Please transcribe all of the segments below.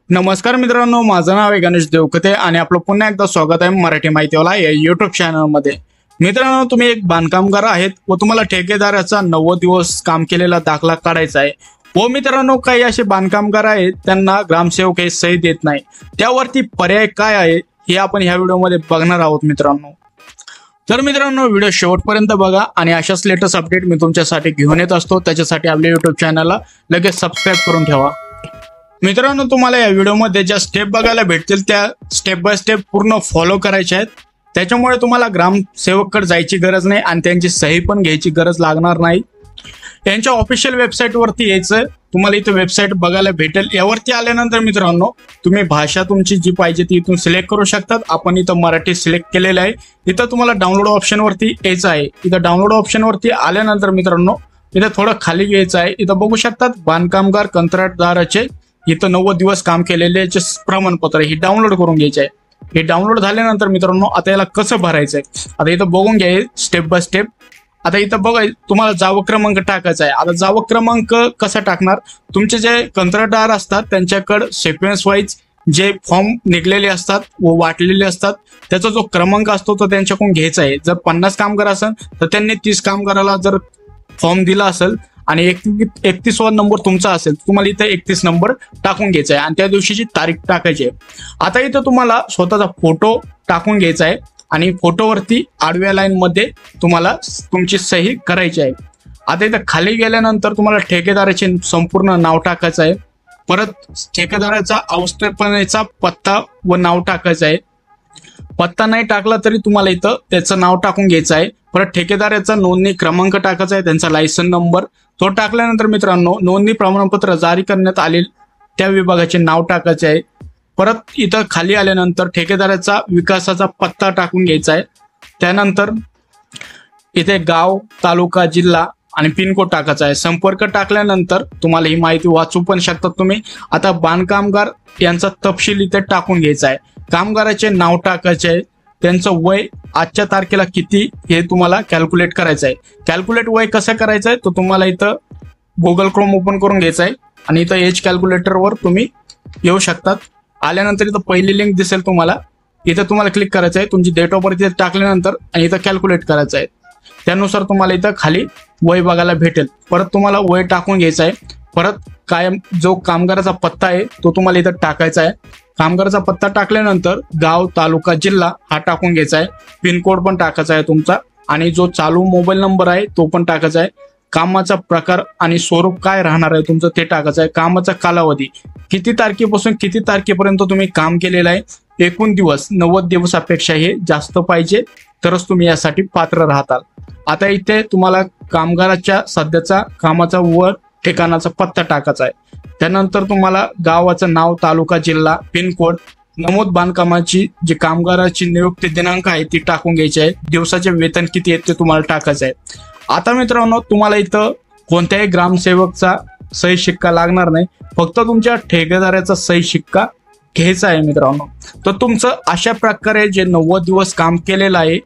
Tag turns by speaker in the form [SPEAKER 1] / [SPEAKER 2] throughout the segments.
[SPEAKER 1] नमस्कार मित्रांनो, माझं नाव आहे गणेश देवकते आणि आपलं पुन्हा एकदा स्वागत आहे मराठी माहितीवाला या युट्यूब चॅनलमध्ये। मित्रांनो, तुम्ही एक बांधकामगार आहेत व तुम्हाला ठेकेदाराचा 90 दिवस काम केलेला दाखला काढायचा आहे व मित्रांनो काही असे बांधकामगार आहेत त्यांना ग्रामसेवक हे सही देत नाही, त्यावरती पर्याय काय आहे हे आपण ह्या व्हिडिओमध्ये बघणार आहोत मित्रांनो। तर मित्रांनो, व्हिडिओ शेवटपर्यंत बघा आणि अशाच लेटेस्ट अपडेट मी तुमच्यासाठी घेऊन येत असतो, त्याच्यासाठी आपल्या युट्यूब चॅनलला लगेच सबस्क्राईब करून ठेवा। मित्रांनो, तुम्हाला या व्हिडिओमध्ये ज्या स्टेप बघायला भेटतील त्या स्टेप बाय स्टेप पूर्ण फॉलो करायच्या आहेत, त्याच्यामुळे तुम्हाला ग्रामसेवककडे जायची गरज नाही आणि त्यांची सही पण घ्यायची गरज लागणार नाही। त्यांच्या ऑफिशियल वेबसाईटवरती यायचं, तुम्हाला इथं वेबसाईट बघायला भेटेल। यावरती आल्यानंतर मित्रांनो तुम्ही भाषा तुमची जी पाहिजे ती इथून सिलेक्ट करू शकतात। आपण इथं मराठी सिलेक्ट केलेलं आहे। इथं तुम्हाला डाउनलोड ऑप्शनवरती यायचं आहे। इथं डाउनलोड ऑप्शनवरती आल्यानंतर मित्रांनो इथं थोडं खाली घ्यायचं आहे। इथं बघू शकतात बांधकामगार कंत्राटदाराचे इथं 90 दिवस काम केलेले प्रमाणपत्र हे डाउनलोड करून घ्यायचे आहे। हे डाउनलोड झाल्यानंतर मित्रांनो आता याला कसं भरायचं आहे आता इथं बघून घ्या स्टेप बाय स्टेप। आता इथं बघा तुम्हाला जावक क्रमांक टाकायचा आहे। आता जावक क्रमांक कसा टाकणार, तुमचे जे कंत्राटदार असतात त्यांच्याकडे सिक्वेन्स वाईज जे फॉर्म निघलेले असतात व वाटलेले असतात त्याचा जो क्रमांक असतो तो त्यांच्याकडून घ्यायचा आहे। जर 50 कामगार असेल तर त्यांनी 30 कामगाराला जर फॉर्म दिला असेल आणि 31वा नंबर तुमचा असेल तुम्हाला इथे 31 नंबर टाकून घ्यायचा आहे आणि त्या दिवशीची तारीख टाकायची आहे। आता इथं तुम्हाला स्वतःचा फोटो टाकून घ्यायचा आहे आणि फोटोवरती आडव्या लाईन मध्ये तुम्हाला तुमची सही करायची आहे। आता इथं खाली गेल्यानंतर तुम्हाला ठेकेदाराचे संपूर्ण नाव टाकायचं आहे, परत ठेकेदाराचा अवस्थेपणाचा पत्ता व नाव टाकायचं आहे। पत्ता नाही टाकला तरी तुम्हाला इथं त्याचं नाव टाकून घ्यायचं आहे। परत ठेकेदाराचा नोंदणी क्रमांक टाकायचा आहे, त्यांचा लायसन नंबर तो टाकल्यानंतर मित्रांनो नोंदणी प्रमाणपत्र जारी करण्यात आले त्या विभागाचे नाव टाकायचे आहे। परत इथं खाली आल्यानंतर ठेकेदाराचा विकासाचा पत्ता टाकून घ्यायचा आहे। त्यानंतर इथे गाव, तालुका, जिल्हा आणि पिनकोड टाकायचा आहे। संपर्क टाकल्यानंतर तुम्हाला ही माहिती वाचू पण शकतात तुम्ही। आता बांधकामगार यांचा तपशील इथे टाकून घ्यायचा आहे। कामगाराचे नाव टाकायचे आहे, त्यांचं वय आजच्या तारखेला किती हे तुम्हाला कॅल्क्युलेट करायचं आहे। कॅल्क्युलेट वय कसं करायचं आहे तो तुम्हाला इथं गुगल क्रोम ओपन करून घ्यायचं आहे आणि इथं एज कॅल्क्युलेटरवर तुम्ही येऊ शकतात। आल्यानंतर इथं पहिली लिंक दिसेल तुम्हाला, इथं तुम्हाला क्लिक करायचं आहे, तुमची डेट ऑफ बर्थ इथे टाकल्यानंतर आणि इथं कॅल्क्युलेट करायचं आहे। त्यानुसार तुम्हाला इथं खाली वय बघायला भेटेल, परत तुम्हाला वय टाकून घ्यायचं आहे। परत कायम जो कामगाराचा पत्ता आहे तो तुम्हाला इथं टाकायचा आहे। कामगाराचा पत्ता टाकल्यानंतर गाव, तालुका, जिल्हा हा टाकून घ्यायचा आहे। पिनकोड पण टाकायचा आहे तुमचा आणि जो चालू मोबाईल नंबर आहे तो पण टाकायचा आहे। कामाचा प्रकार आणि स्वरूप काय राहणार आहे तुमचं ते टाकायचं आहे। कामाचा कालावधी किती तारखेपासून किती तारखेपर्यंत तुम्ही काम केलेलं आहे, एकूण दिवस 90 दिवसापेक्षा हे जास्त पाहिजे तरच तुम्ही यासाठी पात्र राहताल। आता इथे तुम्हाला कामगाराच्या सध्याचा कामाचा व ठिकाणाचा पत्ता टाकायचा आहे। त्यानंतर तुम्हाला गावाचं नाव, तालुका, जिल्हा, पिनकोड, नमूद बांधकामाची जी कामगाराची नियुक्ती दिनांक आहे ती टाकून घ्यायची आहे। दिवसाचे वेतन किती आहे ते तुम्हाला टाकायचं आहे। आता मित्रांनो तुम्हाला इथं कोणत्याही ग्रामसेवकचा सही शिक्का लागणार नाही, फक्त तुमच्या ठेकेदाराचा सही शिक्का घ्यायचा आहे मित्रांनो। तर तुमचं अशा प्रकारे जे 90 दिवस काम केलेलं आहे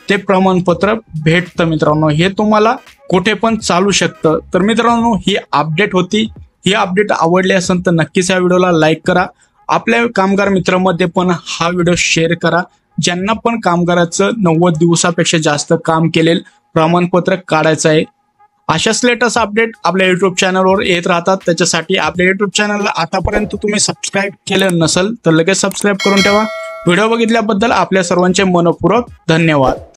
[SPEAKER 1] ते प्रमाणपत्र भेटतं मित्रांनो। हे तुम्हाला कुठे पण चालू शकतं। तर मित्रांनो ही अपडेट होती, ही अपडेट आवडली असेल तर नक्कीच या व्हिडिओला लाईक करा, आपल्या कामगार मित्रांमध्ये पण हा व्हिडिओ शेअर करा ज्यांना पण कामगाराचं 90 दिवसापेक्षा जास्त काम केलेलं प्रमाणपत्र काढायचं आहे। अशाच लेटेस्ट अपडेट आपल्या युट्यूब चॅनलवर येत राहतात, त्याच्यासाठी आपल्या युट्यूब चॅनलला आतापर्यंत तुम्ही सबस्क्राईब केलं नसेल तर लगेच सबस्क्राईब करून ठेवा। व्हिडिओ बघितल्याबद्दल आपल्या सर्वांचे मनपूर्वक धन्यवाद।